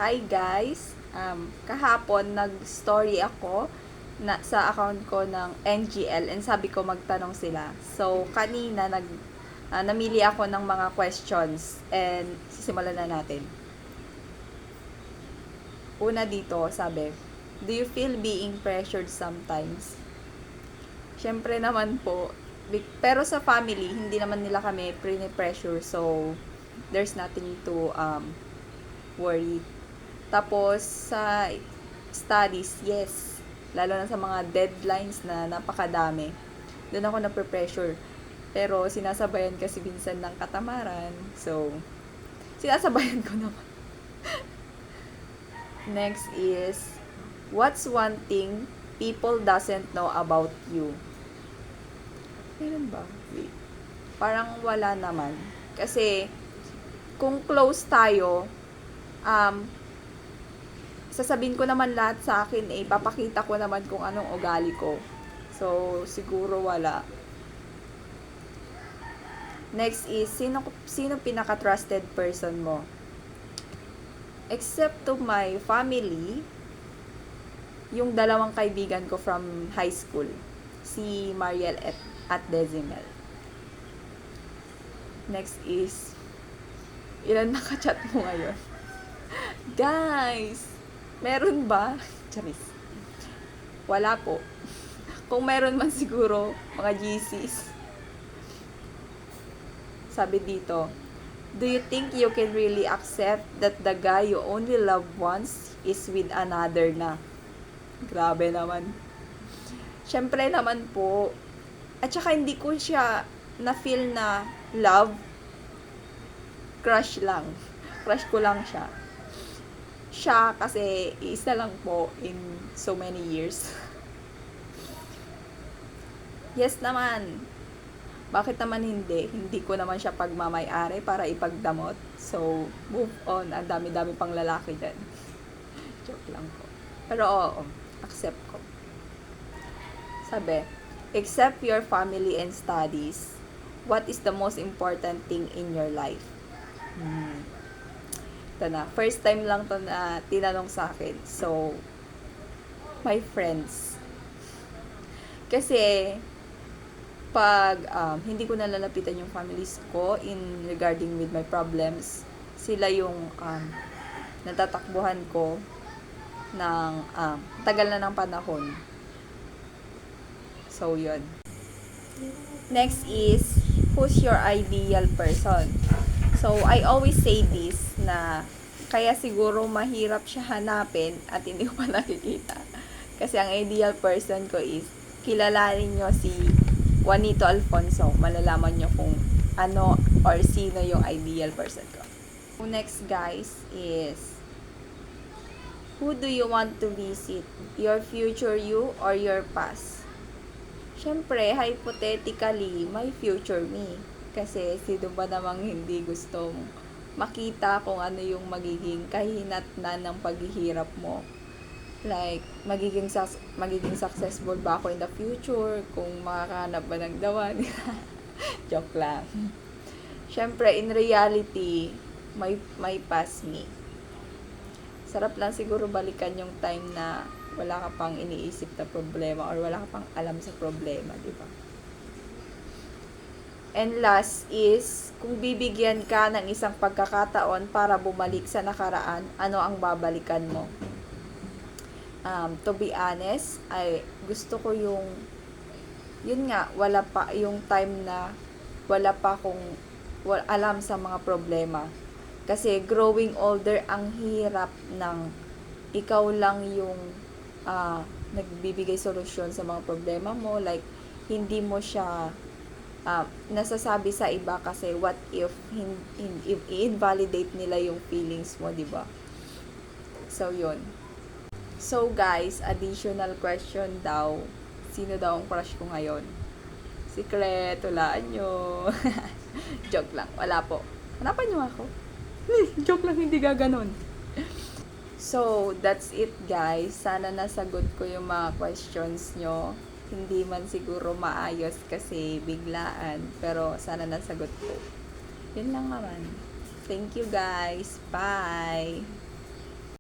Hi guys! Kahapon nag-story ako sa account ko ng NGL and sabi ko magtanong sila. So, kanina namili ako ng mga questions and sisimulan na natin. Una dito, sabi, do you feel being pressured sometimes? Siyempre naman po, pero sa family, hindi naman nila kami pressure, so there's nothing to worry. Tapos, sa studies, yes. Lalo na sa mga deadlines na napakadami. Doon ako na-pressure. Pero, sinasabayan kasi minsan ng katamaran. So, sinasabayan ko naman. Next is, what's one thing people doesn't know about you? Meron ba? Wait. Parang wala naman. Kasi, kung close tayo, sasabihin ko naman lahat sa akin, papakita ko naman kung anong ugali ko. So, siguro wala. Next is, sino pinaka-trusted person mo? Except to my family, yung dalawang kaibigan ko from high school, si Mariel at Decimel. Next is, ilan nakachat mo ngayon? Guys! Meron ba? Charis. Wala po. Kung meron man siguro, mga GCs. Sabi dito, do you think you can really accept that the guy you only love once is with another na? Grabe naman. Siyempre naman po. At saka hindi ko siya na-feel na love. Crush lang. Crush ko lang siya. Siya kasi isa lang po in so many years. Yes naman. Bakit naman hindi? Hindi ko naman siya pagmamay-ari para ipagdamot. So, move on. Ang dami-dami pang lalaki dyan. Joke lang po. Pero oo, accept ko. Sabi, except your family and studies, what is the most important thing in your life? Ito na. First time lang to na tinanong sa akin. So, my friends. Kasi, pag hindi ko nalalapitan yung families ko in regarding with my problems, sila yung natatakbuhan ko ng tagal na ng panahon. So, yun. Next is, who's your ideal person? So, I always say this na kaya siguro mahirap siya hanapin at hindi ko pa nakikita. Kasi ang ideal person ko is, kilalanin nyo si Juanito Alfonso. Malalaman nyo kung ano or sino yung ideal person ko. Next guys is, who do you want to visit? Your future you or your past? Syempre, hypothetically, my future me. Kasi sino ba namang hindi gustong makita kung ano yung magiging kahinatnan ng paghihirap mo. Like, magiging successful ba ako in the future? Kung makakahanap ba ng dawan? Joke lang. Syempre, in reality, may past me. Sarap lang siguro balikan yung time na wala ka pang iniisip na problema or wala ka pang alam sa problema, di ba? And last is, kung bibigyan ka ng isang pagkakataon para bumalik sa nakaraan, ano ang babalikan mo? To be honest, ay gusto ko yun nga, wala pa yung time na wala pa akong alam sa mga problema. Kasi growing older, ang hirap ng ikaw lang yung nagbibigay solusyon sa mga problema mo. Like, hindi mo siya nasasabi sa iba kasi what if i-invalidate nila yung feelings mo, di ba? So, yun. So, guys, additional question daw. Sino daw ang crush ko ngayon? Secret, hulaan nyo. Joke lang. Wala po. Hanapan nyo ako. Joke lang, hindi gaganon. So, that's it, guys. Sana nasagot ko yung mga questions nyo. Hindi man siguro maayos kasi biglaan. Pero, sana nasagot ko. Yun lang naman. Thank you, guys. Bye!